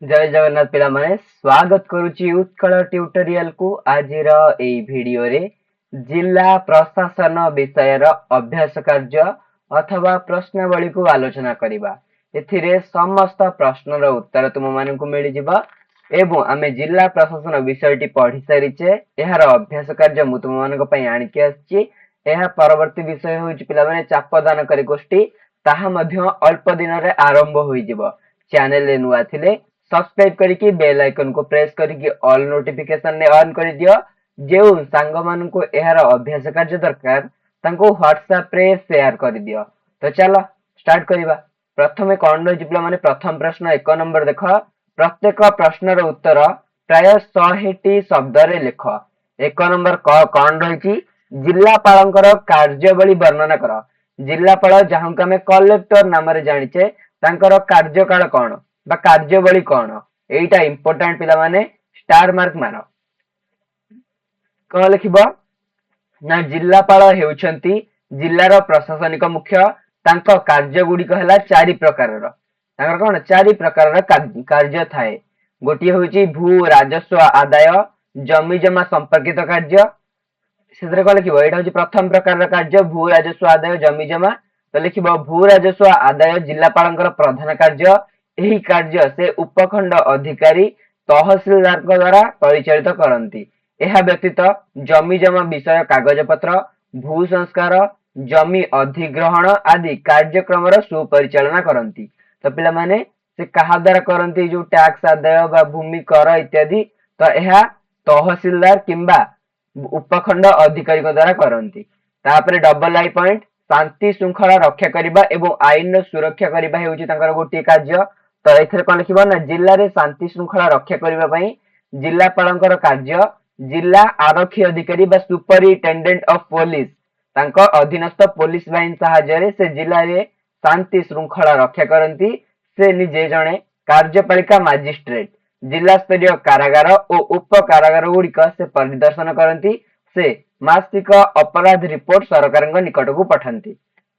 जय जगन्नाथ पिला माने स्वागत करुची उत्कल ट्यूटोरियल को आजिर एई भिडियो रे जिला प्रशासन विषय अभ्यास कार्य अथवा प्रश्नावली को आलोचना करिबा। एथिरे समस्त प्रश्नर उत्तर तुम मानकु मिलि जिबा एवं आमे जिला प्रशासन विषयटी पढ़ी सारिचे। एहार अभ्यास कार्य मु तुम मानक पई आनिके आछि। एहा परवर्ती विषय होछि पिला माने चापदान करी गोष्ठी ताहा मध्य अल्प दिन रे आरंभ होई जिवो। चैनल रे नुआ थिले सब्सक्राइब करके बेल आइकन को प्रेस करके ऑल नोटिफिकेशन ने ऑन कर दियो। जो सांग मान को एहार अभ्यास कार्य दरकार तांको व्हाट्सएप रे शेयर कर दियो। तो चलो स्टार्ट करिबा। प्रथमे कोन रहि पिला माने प्रथम प्रश्न 1 नंबर देखो। प्रत्येक प्रश्नर उत्तर प्राय 100 टी शब्द रे लिख। 1 नंबर कोन रहि जिल्लापालंकर कार्यबली वर्णना कर। जिल्लापाल जहां हमें कलेक्टर नाम रे जानिचे तांकर कार्यकाल कोन बा कार्यबली कौन एटा इंपोर्टेंट पिला माने स्टार मार्क मार। कौन लिखिबो ना जिल्लापाल हेउछंती जिल्लार प्रशासनिक मुख्य। तांको कार्य गुडी कहला चारि प्रकारर। तांकर कोन चारि प्रकारर कार्य थाए। गोटी होउची भू राजस्व आदाय जमी जमा संपर्कित कार्य। सेतरे कोन लिखिबो एटा होची प्रथम प्रकारर कार्य भू राजस्व आदाय जमी जमा। तो लिखिबो भू राजस्व आदाय जिल्लापालंकर प्रधान कार्य। एही कार्य से उपखंड अधिकारी तहसीलदार द्वारा परिचालित करती। यह व्यतीत जमी जमा विषय कागज पत्र भू संस्कार जमी अधिग्रहण आदि कार्यक्रम सुपरिचालना करती। तो पिला माने से कहा द्वारा करती जो टैक्स आदाय बा भूमि कर इत्यादि तो यह तहसीलदार किंबा उपखंड अधिकारी द्वारा करती। तापरे डबल आई पॉइंट शांति श्रृंखला रक्षा करबा एवं आईन सुरक्षा करबा हेउची तांकर गोटे कार्य। तो एथरे कोन लिखिबो ना जिल्ला रे शांति श्रृंखला रक्षा करबा पई जिल्लापालंकर कार्य जिल्ला आरक्षी अधिकारी बा सुपरिटेंडेंट ऑफ पुलिस तांको अधीनस्थ पुलिस बाहिनी सहायरे से जिल्ला रे शांति श्रृंखला रक्षा करती। से निजे जणे कार्यपालिका मजिस्ट्रेट जिला स्तरीय कारागार और उप कारागार गुड़िक से परिदर्शन करती। से मासिक अपराध रिपोर्ट सरकार निकट को पठाती।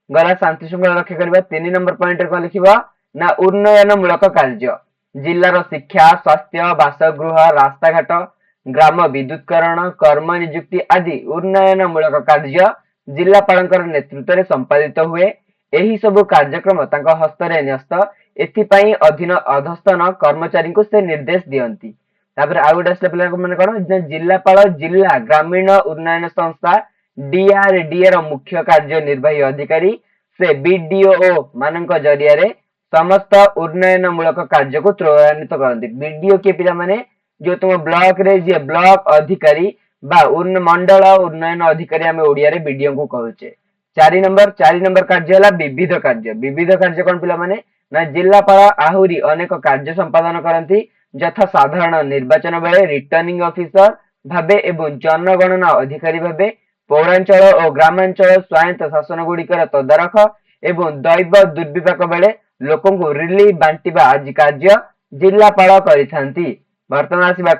गला शांति श्रृंखला रक्षा करबा 3 नंबर पॉइंट रे कोन लिखिबा ना उन्नयन मूलक कार्य जिल्लार शिक्षा स्वास्थ्य बासगृह रास्ता घाट ग्राम विद्युतकरण कर्म नियुक्ति आदि उन्नयन मूलक कार्य जिल्लापालंकर नेतृत्व रे संपादित हुए। एही सब कार्यक्रम तांका हस्तरे न्यस्त। एथिपाई अधीन अधस्तन कर्मचारी को से निर्देश दियंती। तापर आ गोटे आसले पिला माने कोन जिल्लापाल जिल्ला ग्रामीण उन्नयन संस्था डीआरडीए रो मुख्य कार्यनिर्वाही अधिकारी से बीडीओ मानक जरिया रे समस्त उन्नयन मूलक कार्य को त्वरान्वित करती। बीडीओ के पिला माने जो तुम ब्लॉक रे जे ब्लॉक अधिकारी बा मंडल उन्नयन अधिकारी आमे ओडिया रे बीडीओ को कहूचे। 4 नंबर कार्य हला विविध कार्य। विविध कार्य कोन पिला माने ना जिल्लापाल आहुरी अनेक कार्य संपादन करती यथा साधारण निर्वाचन बेले रिटर्निंग ऑफिसर भाबे एवं जनगणना अधिकारी भाबे पौरांचल और ग्रामांचल स्वायत्त शासन गुड़िकर तदारख एवं दैव दुर्विपाक बेले लोकों को रिलीफ बांटिबा आज कार्य जिल्लापाल करिथांती। वर्तमान आसीबा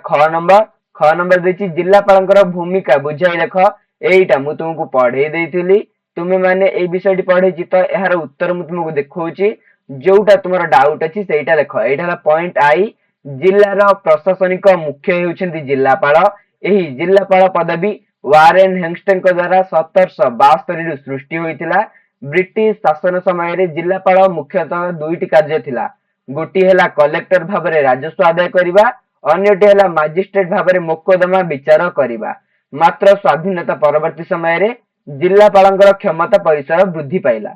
ख नंबर देछि जिल्लापालंकर भूमिका बुझाई लेख। एइटा मु तुमको पढ़ेई देइथिली तुमे माने ए विषयटी पढ़ेछि तो एहार उत्तर मु तुमको देखौछि। जोटा तुमर डाउट अछि सेइटा लेख। एइटा पॉइंट आई जिल्लार प्रशासनिक मुख्य हेउछन्ती जिल्लापाल। एही जिल्लापाल पदवी वारेन हेस्टिंग्स द्वारा 1772 रु सृष्टि होइतिला। ब्रिटिश शासन समय रे जिल्लापाल मुख्यतः दुईटी कार्य थिला। गोटी हेला कलेक्टर भाबरे राजस्व आदाय करिबा अन्यटी हेला मजिस्ट्रेट भाबरे मोकदमा विचार करिबा। मात्र स्वाधीनता परवर्ती समय रे जिल्लापालंकर क्षमता परिसर वृद्धि पाइला।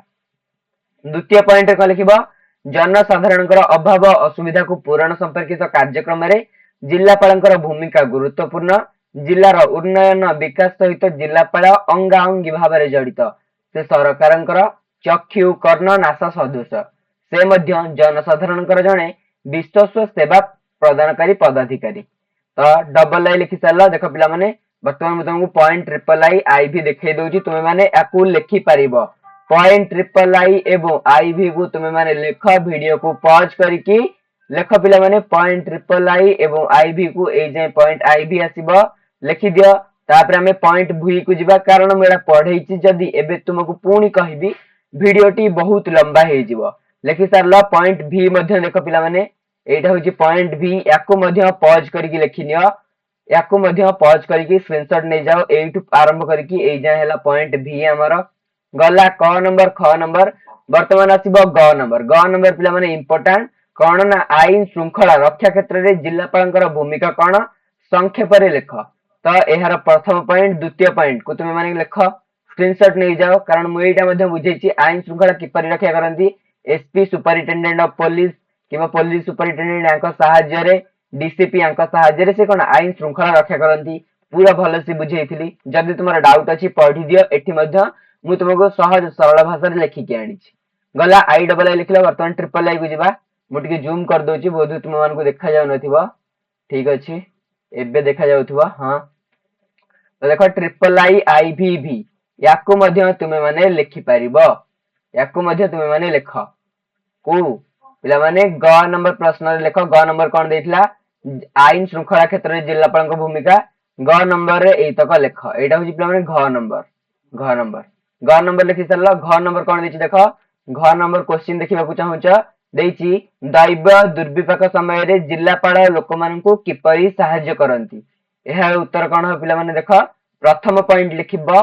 द्वितीय पॉइंट को लिखिबो जनसाधारणकर अभाव असुविधा को पूरण संपर्कित कार्यक्रम रे जिल्लापालंकर भूमिका गुरुत्वपूर्ण। जिल्लार उन्नयन विकास सहित जिल्लापाल अंगाअंगी भाबरे जड़ित। से सरकारंकर चक्षु कर्ण नासा सदृश। से मध्य जनसाधारणकर जणे विश्वस्त सेवा प्रदानकारी पदाधिकारी। तो डबल आई लिखि सारला। देखो पिला माने वर्तमान मु तुमको पॉइंट ट्रिपल आई भी देखाई दउची तुमे माने याकू लिखि पारिबो। पॉइंट ट्रिपल आई एवं आईवी को तुमे माने लेख वीडियो को पॉज करिकी लेख पिला माने पॉइंट ट्रिपल आई एवं आईवी को ए जे पॉइंट आईवी आसीबो लिखि दियो। तापर हमें पॉइंट भूई को जिबा कारण मेरा पढ़ेछि जदी एबे तुमको पुणी कहबी वीडियोटी बहुत लंबा हे जिवो। लिखि सारला पॉइंट भी मध्य देखो पिला माने एटा होची पॉइंट भी याको मध्य पॉज करके लिखिनियो याको मध्य पॉज करके स्क्रीनशॉट नै जाओ एठु आरंभ करके एई जा हैला पॉइंट भी हमर गला क नंबर ख नंबर वर्तमान आसीबो ग नंबर पिला माने इंपोर्टेंट कौन ना आईन श्रृंखला रक्षा क्षेत्र रे जिल्लापालंकर भूमिका कौन संक्षेप रे लिख तो एहार प्रथम पॉइंट द्वितीय पॉइंट को तुम माने लिख स्क्रीनशॉट नहीं जाओ कारण मु एटा मध्ये बुझेछि आईन श्रृंखला किपरि रक्षा करंती एसपी सुपरिटेंडेंट ऑफ पुलिस किबा पुलिस सुपरिटेंडेंट यांक सहाय्य रे डीसीपी यांक सहाय्य रे से कोन आईन श्रृंखला रक्षा करंती पूरा भलो से बुझेइथिली जदि तुमरा डाउट अछि पढी दियो एठी मध्ये मु तुमको सहज सरल भाषा रे लिखि के आनिछि गला आई डबल आई लिखला वर्तमान ट्रिपल आई को जिबा मु टिके जूम कर दोछि बोधु तुम मान को देखा जाउ नथिबो ठीक अछि एबे देखा जाउथबो हां तो देखो ट्रिपल आई आई भी भी याको मध्य तुमे माने लिखि परिबो याको मध्य तुमे माने लिख को पिला माने ग नंबर प्रश्न रे लिख ग नंबर कोन देथिला आईन श्रृंखला क्षेत्र रे जिल्लापाल को भूमिका ग नंबर रे एई तक लिख एटा होची पिला माने घ नंबर लिखि सरला घ नंबर कोन देछि देखो घ नंबर क्वेश्चन देखिबा को चाहूछ देछि दैव दुर्विपाक समय रे जिल्लापाल लोक मानकु किपरि सहाय्य करंती एहा उत्तर कोन हो पिला माने देखो प्रथम पॉइंट लिखिबो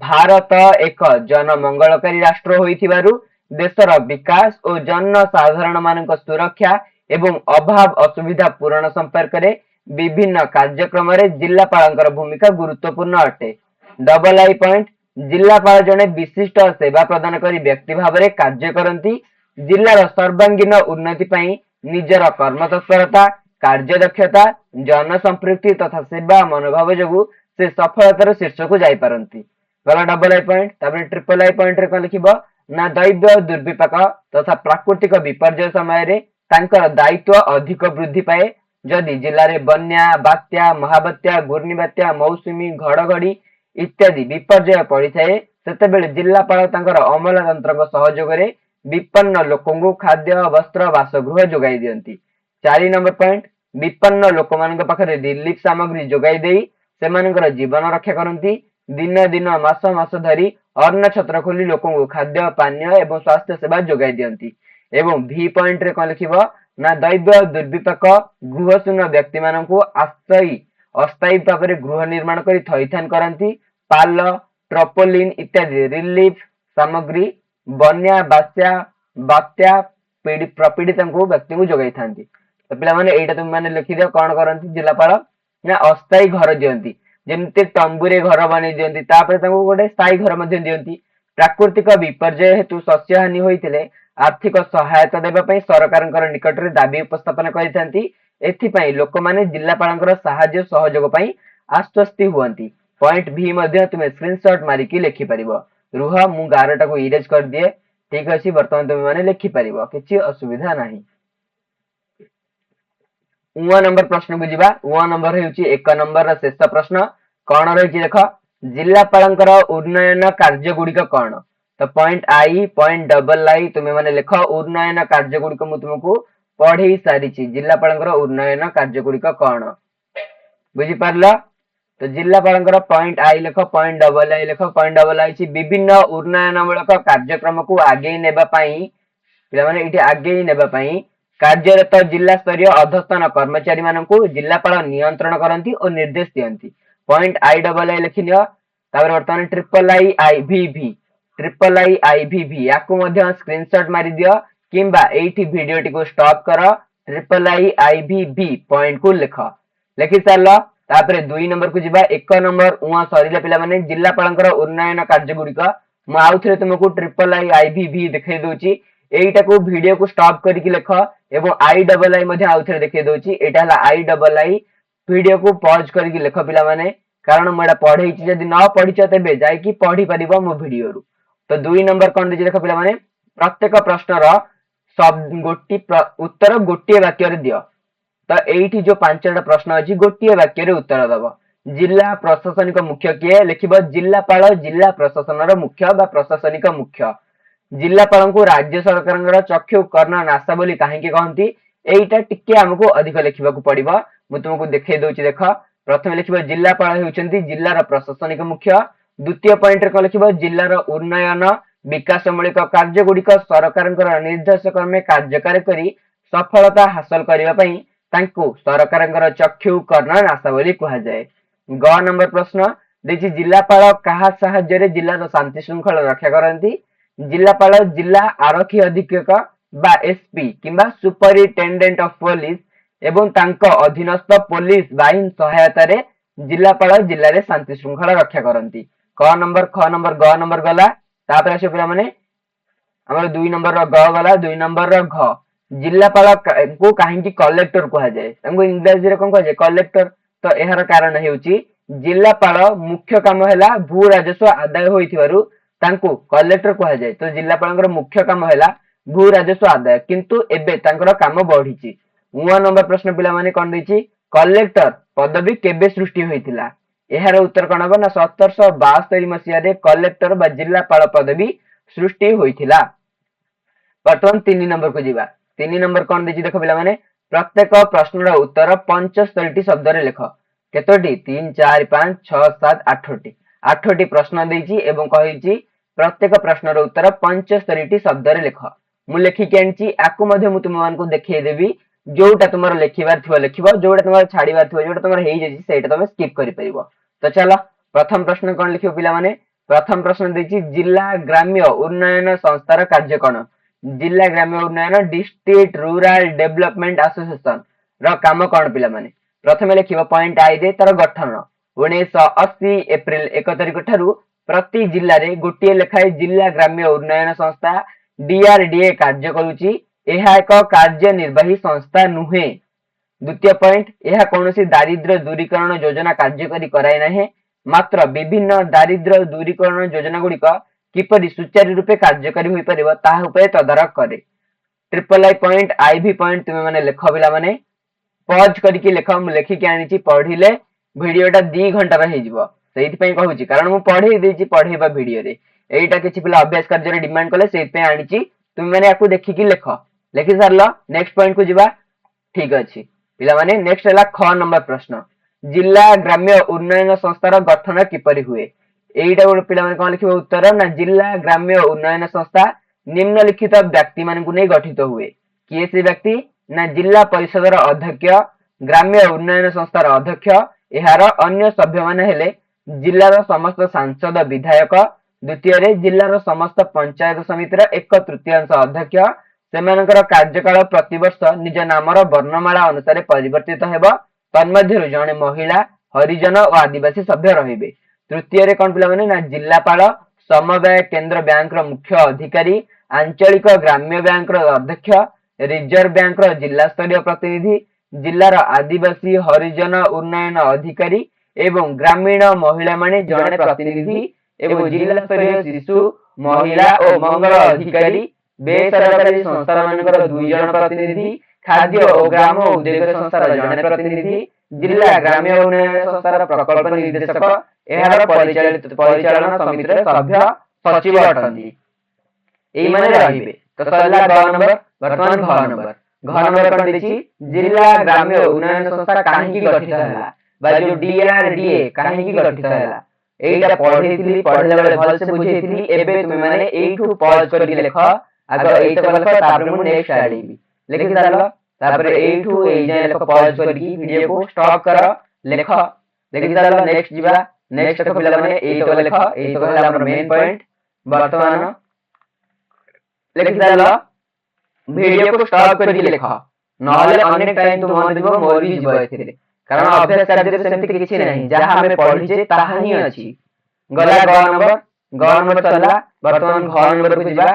भारत एक जनमंगलकारी राष्ट्र होइथिबारु देशर विकास और जनसाधारण मानक सुरक्षा एवं अभाव असुविधा पूरण संपर्क रे विभिन्न कार्यक्रम रे जिल्लापालंकर भूमिका गुरुत्वपूर्ण अटे डबल आई पॉइंट जिल्लापाल जने विशिष्ट सेवा प्रदान करी व्यक्ति भाव रे कार्य करंती जिल्लार सर्वांगीन उन्नति पई निजर कर्मतत्परता कार्यदक्षता जनसंपृक्ति तथा सेवा मनोभाव जोगु से सफलतार शीर्ष को जाई पारंती गला डबल आई पॉइंट तापर ट्रिपल आई पॉइंट रे कोन लिखिबो ना दैव दुर्विपाक तथा प्राकृतिक विपर्यय समय रे तांकर दायित्व अधिक वृद्धि पाए जदि जिल्ला रे बन्या बात्या महाबात्या घूर्णिबात्या मौसुमी घड़घड़ी इत्यादि विपर्यय पड़ी थाए सेतेबेले जिल्लापाल तांकर अमला तंत्रक सहयोग रे विपन्न लोकंगु खाद्य वस्त्र बासगृह जोगाई दियंती 4 नंबर पॉइंट विपन्न लोक मानक पाखरे रिलीफ सामग्री जोगाई देई सेमानकर जीवन रक्षा करंती दिन दिन मास मास धरी अन्न छत्र खोली लोकों को खाद्य पानीय एवं स्वास्थ्य सेवा जोगाई दियंती एवं भी पॉइंट रे कोन लिखिबो ना दैव दुर्विपाक गृहशून्य व्यक्ति मानकु अस्थायी भाव में गृह निर्माण करी थैथान करंती पाल ट्रपोलिन इत्यादि रिलीफ सामग्री बन्या बात्या प्रपीड़ित व्यक्ति को जोगाई थांती तो पिला माने एटा तुम माने लिखि दियो कोन करंती जिल्लापाल ना अस्थायी घर दियंती जेमते तंबुरे घर बनै दियंती तापर तांको गोटे स्थायी घर मध्ये दियंती प्राकृतिक विपर्यय हेतु शस्य हानि होइतिले आर्थिक सहायता देबा पई सरकारनकर निकट रे दाबी उपस्थापन करिथांती एथि पई लोक माने जिल्लापालनकर सहाय्य सहयोग पई आश्वस्ति हुअंती पॉइंट भी मध्ये तुमे स्क्रीनशॉट मारी की लिखि परिबो रुह मु गारटा को इरेज कर दिए ठीक अछि वर्तमान तुमे माने लिखि परिबो किछि असुविधा नाही उवा नंबर प्रश्न को जिबा उवा नंबर हेउची 1 नंबर रा शेष प्रश्न कोन रहिछि देखो जिल्लापालंकर उन्नयन कार्य गुडी कोन तो पॉइंट आई पॉइंट डबल आई तुमे माने लिखो उन्नयन कार्य गुडी को मु तुमको पढी सारिछि जिल्लापालंकर उन्नयन कार्य गुडी कोन बुझी पारला तो जिल्लापालंकर पॉइंट आई लिखो पॉइंट डबल आई लिखो पॉइंट डबल आई छि विभिन्न उन्नयनमूलक कार्यक्रम को आगे नेबा पई पिला माने इठी आगे नेबा पई कार्यरत जिला स्तरीय अधस्थान कर्मचारी मानकु जिल्लापाल नियंत्रण करंती और निर्देश दियंती पॉइंट आई डबल आई लिखिनियो तापर वर्तमान ट्रिपल आई आई भी याकु मध्य स्क्रीनशॉट मारी दियो किंबा एठी वीडियो टी को स्टॉप करो ट्रिपल आई भी पॉइंट को लिखि सारलो तापर 2 नंबर को जिबा 1 नंबर उहा सरीला पिला माने जिल्लापालंकर उन्नयन कार्य गुडी को म आउथरे तुमको ट्रिपल आई भी देखाई दोची एटा को वीडियो को स्टॉप करके लिख एवं आई डबल आई मध्ये आउथरे देखाई दोची एटा हला आई डबल आई वीडियो को पॉज करके लिख पिला माने कारण मोडा पढैछि जदि न पढिछ तबे जाय कि पढी परिबो मो वीडियो रु तो 2 नंबर कोन देछि देख पिला माने प्रत्येक प्रश्न रो सब गोटी उत्तर गोटी वाक्य रे दियो तो एठी जो पांचटा प्रश्न अछि गोटी वाक्य रे उत्तर दबो जिला प्रशासनिक मुख्य किए लिखिबो जिल्लापाल जिला प्रशासन रो मुख्य बा प्रशासनिक मुख्य जिल्लापाल को राज्य सरकार चक्षु कर्ण नासा बोली काहेकि कहंती एटा टिके हमको अधिक लिखिबा को पड़िबो मु तुमको देखाई दोछि देख प्रथम लिखिबो जिल्लापाल हेउचंती जिल्लार प्रशासनिक मुख्य द्वितीय पॉइंट रे को लिखिबो जिल्लार उन्नयन विकास मूलक कार्य गुडी सरकारनकर निर्देश क्रमे कार्यकारी करी सफलता हासिल करने पई तांको सरकारଙ୍କର चक्षु कर्ण नाश बोली कहा जाए। ग नंबर प्रश्न देखि जिल्लापाल कहा साहाय्य जिल्लार शांति श्रृंखला रक्षा करती। जिल्लापाल जिला आरक्षी अधीक्षक बा एसपी किंबा सुपरिटेंडेंट ऑफ पुलिस एवं तांको अधीनस्थ पुलिस बाहिनी सहायता रे जिल्लापाल जिल्ला रे शांति श्रृंखला रक्षा करती। क नंबर ख नंबर ग नंबर गला तापर आसे पिला माने हमर 2 नंबर ग गला 2 नंबर घ जिल्लापाल को काहेकि कलेक्टर कहा जाए तांको इंग्लिश रे कोन कहा जाए कलेक्टर। तो एहार कारण हेउची जिल्लापाल मुख्य काम हैला भू राजस्व आदाय होइथिबारु तांको कलेक्टर कहा जाए। तो जिल्लापालଙ୍କର मुख्य काम हैला भू राजस्व आदाय किंतु एबे तांकर काम बढ़ीची। 9 नंबर प्रश्न पिला माने कोन दैची कलेक्टर पदवी केबे सृष्टि होइथिला। एहार उत्तर कोन हबो ना 1772 मसिया रे कलेक्टर बा जिल्लापाल पदवी सृष्टि होइथिला। वर्तमान 3 नंबर को जीवा। 3 नंबर कोन दैची देखो पिला माने प्रत्येक प्रश्नर उत्तर 75 टी शब्द रे लेख। केतोटी 3 4 5 6 7 8टी 8टी प्रश्न दैची एवं कहिची प्रत्येक प्रश्नर उत्तर 75 टी शब्द रे लेख। मु लेखि के आंची आकु मध्ये मु तुम मान को देखै देबी जोटा तुमर लेखिबार थिबो लेखिबो जोटा तुमर छाडीबार थिबो जोटा तुमर हेइ जेछि सेटा तुम स्किप करि परिबो। तो चलो प्रथम प्रश्न कोन लिखिबो पिला माने प्रथम प्रश्न दैची जिला ग्राम्य उन्नयन संस्थार कार्य कोन। जिला ग्राम्य उन्नयन डिस्ट्रिक्ट रूरल डेवलपमेंट एसोसिएशन रो काम कोन पिला माने प्रथमे लिखिबो पॉइंट आई दे तार गठन 1980 एप्रिल 1 तारिख ठारू प्रति जिल्ला रे गोटिए लेखाए जिला ग्राम्य उन्नयन संस्था डीआरडीए कार्य करूची। एहा एक कार्यनिर्वाही संस्था नुहे। द्वितीय पॉइंट यह कौनसी दारिद्र्य दूरीकरण योजना कार्यकारी कराई नाही मात्र विभिन्न दारिद्र्य दूरीकरण योजना गुड़िक किपरि सुचारू रूपे कार्यकारी होई परिबो ताहा उपरे तदारक करे। ट्रिपल आई पॉइंट आई भी पॉइंट तुमे माने लेख पिला माने पॉज करके लेख मु लेखि के आनिची पढिले वीडियोटा 2 घंटा रहि जिवो सेहि पई कहूची कारण मु पढै देची पढैबा वीडियो रे एटा किछि पिला अभ्यास कार्य रे डिमांड कले सेहि पई आनिची तुमे माने याकू देखि कि लेख लेखि सारलो नेक्स्ट पॉइंट को जिबा। ठीक अछि पिला माने नेक्स्ट हला ख नंबर प्रश्न जिला ग्राम्य उन्नयन संस्थार गठन किपरि हुए। एइटा गोटे पिला माने कोन लिखिबो उत्तर ना जिला ग्राम्य उन्नयन संस्था निम्नलिखित व्यक्ति मान को नै गठित हुए। किए से व्यक्ति ना जिला परिषदर अध्यक्ष ग्राम्य उन्नयन संस्थार अध्यक्ष एहार अन्य सभ्य माने हेले जिल्लार समस्त सांसद विधायक। द्वितीय रे जिल्लार समस्त पंचायत समितिर 1/3 अध्यक्ष सेमानकर कार्यकाल प्रतिवर्ष निज नामर वर्णमाला अनुसार परिवर्तित हेब तन्मध्यरु जणे महिला हरिजन और आदिवासी सभ्य रहिबे। तृतीय रे कोन पिला माने ना जिल्लापाल समवाय केंद्र बैंक रो मुख्य अधिकारी आंचलिक ग्राम्य बैंक रो अध्यक्ष रिजर्व बैंक रो जिला स्तरीय प्रतिनिधि जिल्लार आदिवासी हरिजन उन्नयन अधिकारी एवं ग्रामीण महिला माने जणे प्रतिनिधि एवं जिला स्तरीय शिशु महिला और मंगल अधिकारी बेसरकारी संस्था मानकर 2 जन प्रतिनिधि खाद्य और ग्राम उद्योग संस्थार जने प्रतिनिधि जिला ग्राम्य उन्नयन संस्थार प्रकल्प निर्देशक एहार परिचालन समितिर सभ्य सचिव अटंती एई माने रहिबे। तो सरला ग नंबर वर्तमान घ नंबर कोन देछि जिला ग्राम्य उन्नयन संस्था काहे की गठित हला बा जो डीआरडीए काहे की गठित हला एइटा पढैथिली पढला बेले भल से बुझैथिली एबे तुमे माने एइठू पॉज करि लेख आगे एइटा लेख तापर मु नेक्स्ट आडीबी लेखि दालो तापर एइठू एइ जे लेख पॉज करिकी वीडियो को स्टॉप कर लेख लेखि दालो नेक्स्ट जिबा। नेक्स्ट तो पिला माने एइटा लेख एइटा हला हमर मेन पॉइंट वर्तमान लेखि दालो वीडियो को स्टॉप करिकी लेख नहले अनेक टाइम तुम मन दिबो मोर भी जिबो एथिरे कारण अभ्यास कार्य सेमति किछि नाही जहा हमें पढिजे ताहा ही अछि। गला ग नंबर चला वर्तमान घ नंबर को जिबा।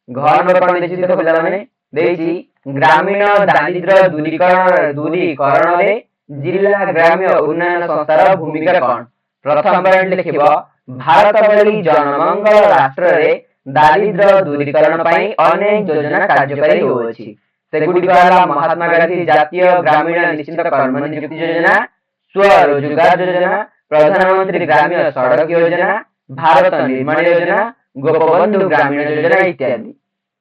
घ नंबर कोन देछि देखो पिला माने देछि ग्रामीण दारिद्र्य दूरीकरण रे जिला ग्राम्य उन्नयन संस्थार भूमिका कोन। प्रथम पॉइंट लिखिबो भारत भली जनमंगल राष्ट्र रे दारिद्र्य दूरीकरण पई अनेक योजना कार्यकारी होउछि। सेगुडी वाला महात्मा गांधी जातीय ग्रामीण निश्चित कर्मनियुक्ति योजना स्वरोजगार योजना प्रधानमंत्री ग्रामीण सड़क योजना भारत निर्माण योजना गोपबंधु ग्रामीण योजना इत्यादि।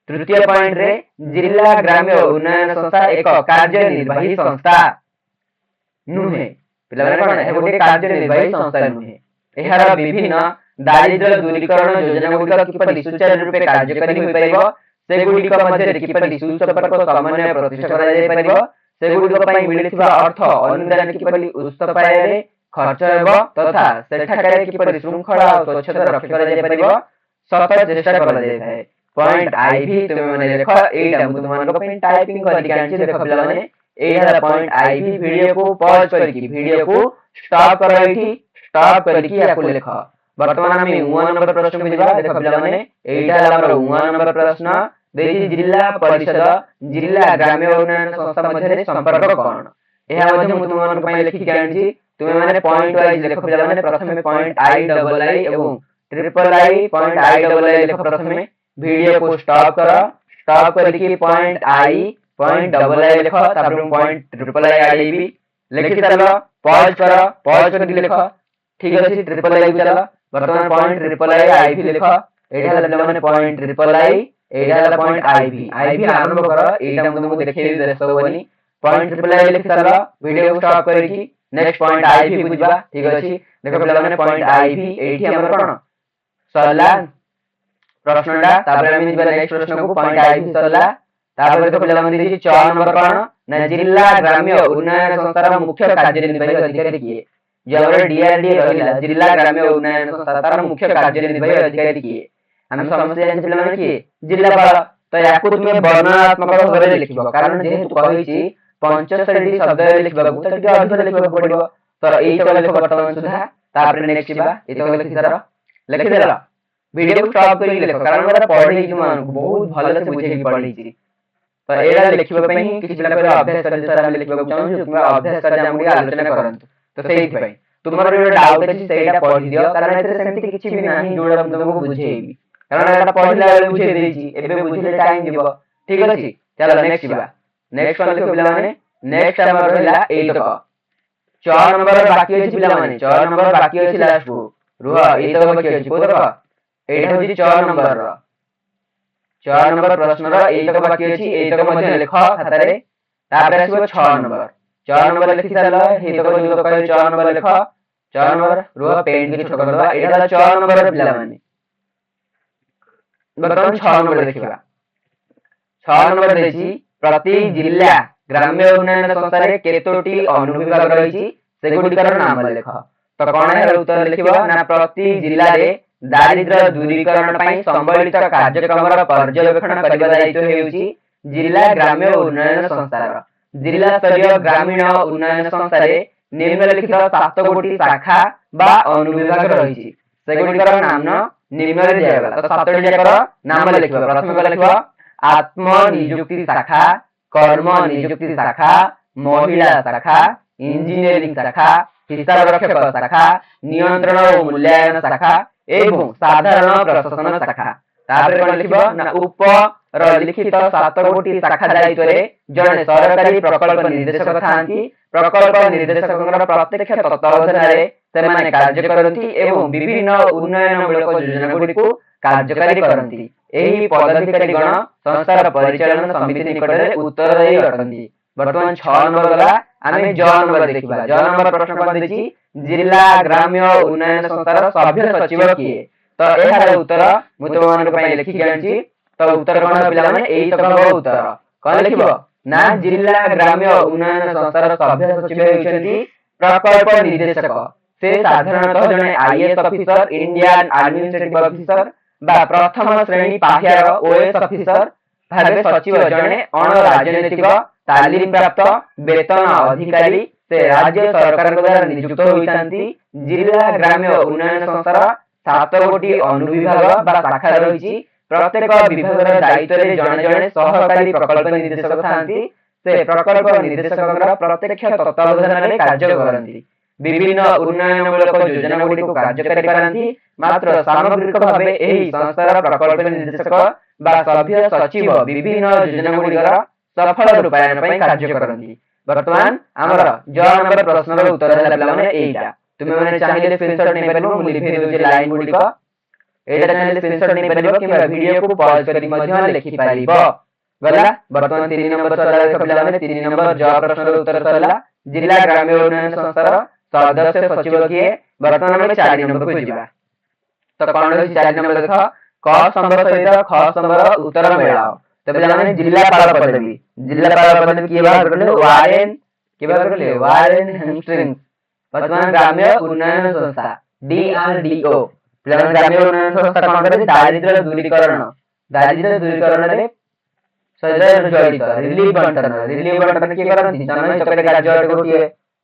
तृतीय पॉइंट रे जिला ग्राम्य उन्नयन संस्था एक कार्यनिर्वाही संस्था नुहे पिला माने कोन हे गोटे कार्यनिर्वाही संस्था नुहे एहार विभिन्न दारिद्र्य दूरीकरण योजना गुड़िक किपरि सुचारू रूपे कार्यकारी होई परिबो ସେଗୁଡ଼ିକ ମଧ୍ୟରେ କିପରି ସୁସମ୍ପର୍କ ସମନ୍ୱୟ ପ୍ରତିଷ୍ଠା କରାଯାଇପାରିବ, ସେଗୁଡ଼ିକ ପାଇଁ ମିଳିଥିବା ଅର୍ଥ ଅନୁଦାନ କିପରି ଉତ୍ସ ପାଇବାରେ ଖର୍ଚ୍ଚ ହେବ ତଥା ସେଠାକାରେ କିପରି ଶୃଙ୍ଖଳା ଓ ସ୍ୱଚ୍ଛତା ରକ୍ଷା କରାଯାଇପାରିବ ସତ ଚେଷ୍ଟା କରାଯାଇଥାଏ। ପଏଣ୍ଟ ଆଇଭି ତୁମେମାନେ ଲେଖ। ଏଇଟା ମୁଁ ତୁମମାନଙ୍କ ପାଇଁ ଟାଇପିଂ କରିକି ଆଣିଛି। ଦେଖ ପିଲାମାନେ, ଏଇଟା ହେଲା ପଏଣ୍ଟ ଆଇଭି। ଭିଡିଓକୁ ପଜ କରିକି ଭିଡିଓକୁ ଷ୍ଟପ୍ କର, ଏଇଠି ଷ୍ଟପ୍ କରିକି ୟାକୁ ଲେଖ। ବର୍ତ୍ତମାନ ଆମେ 1 ନମ୍ବର ପ୍ରଶ୍ନକୁ ଯିବା। ଦେଖ ପିଲାମାନେ, ଏଇଟା ହେଲା ଆମର 1 ନମ୍ବର ପ୍ରଶ୍ନ। ଦେଇଛି ଜିଲ୍ଲା ପରିଷଦ ଜିଲ୍ଲା ଗ୍ରାମ୍ୟ ଉନ୍ନୟନ ସଂସ୍ଥା ମଧ୍ୟରେ ସମ୍ପର୍କ କଣ? ଏହା ମଧ୍ୟ ମୁଁ ତୁମମାନଙ୍କ ପାଇଁ ଲେଖିକି ଆଣିଛି। ତୁମେମାନେ ପଏଣ୍ଟ ୱାଇଜ ଲେଖ ପିଲାମାନେ। ପ୍ରଥମେ ପଏଣ୍ଟ ଆଇ ଡବଲ ଆଇ ଏବଂ triple I point I double आई लिख प्रथमे वीडियो को स्टॉप करो। स्टॉप करके पॉइंट आई पॉइंट डबल आई लिख, तापर पॉइंट ट्रिपल आई आईबी लिखि चलो। पॉज करो, पॉज करके लिख। ठीक अछि, ट्रिपल आई को चलो। वर्तमान पॉइंट ट्रिपल आई आईबी लिख। एटा हला पिलाने पॉइंट ट्रिपल आई, एटा हला पॉइंट आईबी। आईबी आरंभ करो। एटा हम तुमको देखैबी देसबनी। पॉइंट ट्रिपल आई लिख चलो। वीडियो को स्टॉप करके नेक्स्ट पॉइंट आईबी को जिबा। ठीक अछि, देखो पिलाने पॉइंट आईबी एठी हमर कोन सरला प्रश्नटा। तापर हम जिबा नेक्स्ट प्रश्न को पॉइंट आईबी सरला। तापर देखो पिलाने देखि 6 नंबर कोन ना जिल्ला ग्राम्य उन्नयन संस्थार मुख्य कार्यनिर्वाही अधिकारी किए? जे हमर डीआरडी रहिला जिल्ला ग्राम्य उन्नयन संस्थार मुख्य कार्यनिर्वाही अधिकारी किए? हम समझते जानि पिलाने किए? जिल्लापाल। तो याकू तुमे वर्णनात्मक भाବରେ लिखिबो, कारण जेहेतु कहिछि 65 शब्द लिखिबो तो टिके अधिक लिखिबो पड़िबो। तो एई तक लिखो वर्तमान सुधा। तापर नेक्स्ट बा एतक लिखि सारो, लिखि देला। वीडियो को स्टॉप करके लिखो, कारण मेरा पढ़ी कि मानकु बहुत भलो से बुझे कि पढ़ी छी। तो एला लिखिबो पई किछि पिला कहले अभ्यास कर सर हम लिखिबो चाहू तुमे अभ्यास कर हम आलोचना करंतु। तो सेहि पई तुमर जो डाउट अछि सेटा पढ़ि दियो, कारण एते सेमति किछि भी नाही जोडा हम तुमको बुझेइबी, कारण एटा पढ़िला बेले बुझे देइछि। एबे बुझिले टाइम दिबो। ठीक अछि, चलो नेक्स्ट बा। नेक्स्ट कोन लिखो पिला माने? नेक्स्ट हमर रहला 8 तक 4 नंबर बाकी अछि पिला माने। 4 नंबर बाकी अछि लास्ट को रुह। 8 तक बाकी अछि को देखो। एटा होछि 4 नंबर रो 4 नंबर प्रश्न रो 8 तक बाकी अछि। 8 तक मध्ये लिख खातारे। तापर आसीबो 6 नंबर। 4 नंबर लिखि सारलो। हे तक जो तो कहै 4 नंबर लिख। 4 नंबर रुह पेन के छोक करबा। एटा 4 नंबर पिला माने। बर्तमान 6 नंबर देखिबा। 6 नंबर देछि प्रति जिल्ला ग्राम्य उन्नयन संस्थारे केतोटी अनुविभाग रहिछि सेगुडिकर नाम लिख। तो कोन है उत्तर लिखिबो ना प्रति जिल्ला रे दारिद्र्य दूरीकरण पई संबलित कार्यक्रमर पर्यवेक्षण करिबा दायित्व हेउछि जिल्ला ग्राम्य उन्नयन संस्थार। जिल्ला स्तरीय ग्रामीण उन्नयन संस्थारे निम्नलिखित 7 गोटी शाखा बा अनुविभाग रहिछि सेगुडिकर नाम निम्नरे दियागला। तो 7 जाकर नाम लिखिबो। प्रथम को लिखिबो आत्म नियुक्ति शाखा, कर्म नियुक्ति शाखा, महिला शाखा, इंजीनियरिंग शाखा, हिसाब रक्षक शाखा, नियंत्रण और मूल्यांकन शाखा एवं साधारण प्रशासन शाखा। तापर कोन लिखिबो ना ऊपर लिखित 7 गोटी शाखा दायित्व रे जने सरकारी प्रकल्प निर्देशक थांती। प्रकल्प निर्देशकଙ୍କର प्रत्यक्ष तत्वावधाନରେ ସେମାନେ କାର୍ଯ୍ୟ କରନ୍ତି ଏବଂ ବିଭିନ୍ନ ଉନ୍ନୟନମୂଳକ ଯୋଜନାଗୁଡ଼ିକୁ କାର୍ଯ୍ୟକାରୀ କରନ୍ତି। ଏହି ପଦାଧିକାରୀଗଣ ସଂସ୍ଥାର ପରିଚାଳନା ସମିତି ନିକଟରେ ଉତ୍ତରଦାୟୀ ଅଟନ୍ତି। ବର୍ତ୍ତମାନ 6 ନମ୍ବର ଗଲା। ଆମେ ଜ ନମ୍ବର ଦେଖିବା। ଜ ନମ୍ବର ପ୍ରଶ୍ନ କଣ ଦେଇଛି? ଜିଲ୍ଲା ଗ୍ରାମ୍ୟ ଉନ୍ନୟନ ସଂସ୍ଥାର ସଭ୍ୟ ସଚିବ କିଏ? ତ ଏହାର ଉତ୍ତର ମୁଁ ତୁମମାନଙ୍କ ପାଇଁ ଲେଖିକି ଆଣିଛି। ତ ଉତ୍ତର କଣ ପିଲାମାନେ? ଏଇ ତକ ହବ ଉତ୍ତର। କଣ ଲେଖିବ ନା ଜିଲ୍ଲା ଗ୍ରାମ୍ୟ ଉନ୍ନୟନ ସଂସ୍ଥାର ସଭ୍ୟ ସଚିବ ହେଉଛନ୍ତି ପ୍ରକଳ୍ପ ନିର୍ଦ୍ଦେଶକ। से साधारणतः जने IAS officer, Indian administrative officer बा प्रथम श्रेणी पाह्यार ओएस ऑफिसर भाबे सचिव जने अण राजनैतिक तालीम प्राप्त वेतन अधिकारी से राज्य सरकार द्वारा नियुक्त होइतांती। जिला ग्राम्य उन्नयन संस्थार 7 गोटी अनुविभाग बा शाखा रहिछि। प्रत्येक विभागर दायित्व रे जने जने सहकारी प्रकल्प निर्देशक थांती। से प्रकल्प निर्देशकଙ୍କର प्रत्यक्ष तत्वावधाନରେ କାର୍ଯ୍ୟ କରନ୍ତି। विभिन्न उन्नयनमूलक योजनाଗୁଡ଼ିକୁ କାର୍ଯ୍ୟକାରୀ କରନ୍ତି। मात्र सामग्रिक भावे एही संस्थार प्रकल्प निर्देशक बा सभ्य सचिव विभिन्न योजनाଗୁଡ଼ିकर सफल रूपायन ପାଇଁ କାର୍ଯ୍ୟ କରନ୍ତି। वर्तमान हमर ज नंबर प्रश्नर उत्तर ହେଲା ପିଲାମାନେ ଏଇଟା। ତୁମେ ମାନେ ଚାହିଁଲେ ସ୍କ୍ରିନଶଟ ନେଇ ପାରିବ। ମୁଁ ଲିଖି ଦେଉଛି ଲାଇନ ଗୁଡ଼ିକ। ଏଇଟା ଚାହିଁଲେ ସ୍କ୍ରିନଶଟ ନେଇ ପାରିବ କିମ୍ବା ଭିଡିଓକୁ ପଜ କରି ମଧ୍ୟ ଲେଖି ପାରିବ। गला वर्तमान 3 नंबर सरला देखो पिलाମାନେ 3 नंबर ज प्रश्नर उत्तर सरला। जिला ग्राम्य उन्नयन संस्थार सदस्य सचिव किए? वर्तमान में 4 नंबर को जिबा। तो कौन होई 4 नंबर देखो क स्तंभ सहित ख स्तंभर उत्तर मिलाओ। तो पिलामाने जिल्लापाल पदवी किए बाहर करले वारेन किए बाहर करले वारेन हेस्टिंग्स वर्तमान ग्राम्य उन्नयन संस्था DRDO पिलामाने ग्राम्य उन्नयन संस्था कोन करे दारिद्र्य दूरीकरण रे सदर जड़ित रिलीफ बंटन किए करନ୍ତି जनहितकारी कार्य अटे गोटिए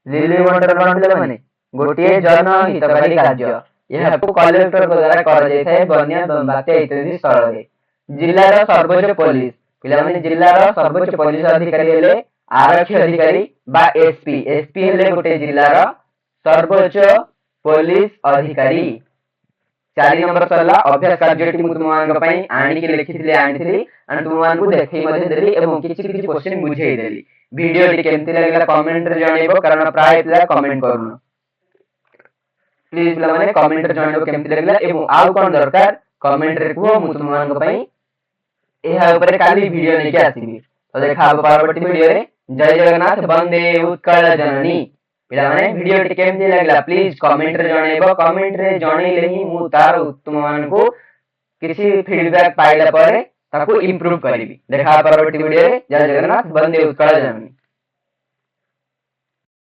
रिलीफ बंटन कोन पिलामाने गोटिए जनहितकारी कार्य यहाକୁ कलेक्टर द्वारा कर जाय थाए बन्या बात्या इत्यादि स्थल रे। जिल्लार सर्वोच्च पुलिस पिलामाने जिल्लार सर्वोच्च पुलिस अधिकारी हेले आरक्षी अधिकारी बा एसपी हेले गोटे जिल्लार सर्वोच्च पुलिस अधिकारी। 4 नंबर सला अभ्यास कार्यटी मु तुमମାନଙ୍କ ପାଇଁ आनिके आनिथिली आणि तुमମାନଙ୍କୁ देखै मध्ये देली एवं किछि क्वेश्चन बुझेई देली। वीडियो टी केमति लागला कमेंट रे जणैबो कारण प्राय पिला कमेंट करूनो। प्लीज पिला माने कमेंट रे जणैबो केमति लागला एवं आउ कोन दरकार कमेंट रे कुहो मु तुमମାନଙ୍କ ପାଇଁ एहा ऊपर काली वीडियो लेके आसीबी। तो देखा परवर्ती वीडियो रे। जय जगन्नाथ वंदे उत्कल जननी। पिला माने वीडियो टी केमति लागला प्लीज कमेंट रे जणैबो कमेंट रे जणैले ही मु तार तुमମାନଙ୍କୁ किसी फीडबैक पाइला परे ताको इंप्रूव करिबी। देखा परवर्ती वीडियो रे। जय जगन्नाथ वंदे उत्कल जननी।